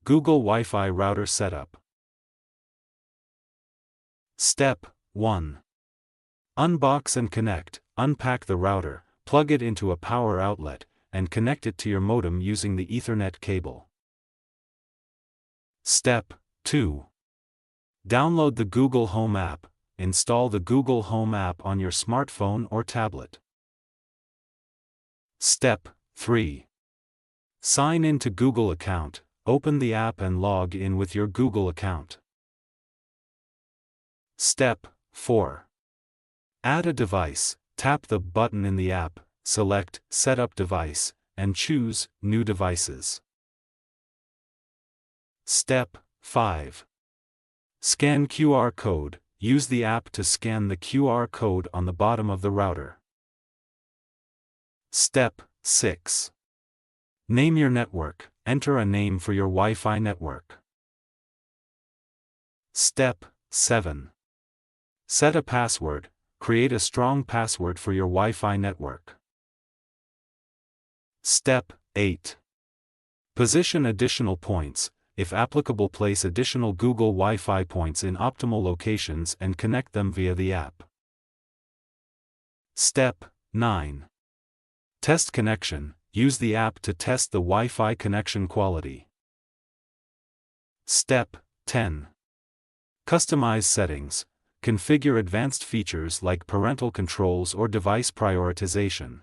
Google Wi-Fi router setup. Step 1. Unbox and connect. Unpack the router, plug it into a power outlet, and connect it to your modem using the Ethernet cable. Step 2. Download the Google Home app. Install the Google Home app on your smartphone or tablet. Step 3. Sign in to Google account. Open the app and log in with your Google account. Step 4. Add a device. Tap the button in the app, select Setup Device, and choose New Devices. Step 5. Scan QR code. Use the app to scan the QR code on the bottom of the router. Step 6. Name your network. Enter a name for your Wi-Fi network. Step 7. Set a password. Create a strong password for your Wi-Fi network. Step 8. Position additional points. If applicable, place additional Google Wi-Fi points in optimal locations and connect them via the app. Step 9. Test connection. Use the app to test the Wi-Fi connection quality. Step 10. Customize settings. Configure advanced features like parental controls or device prioritization.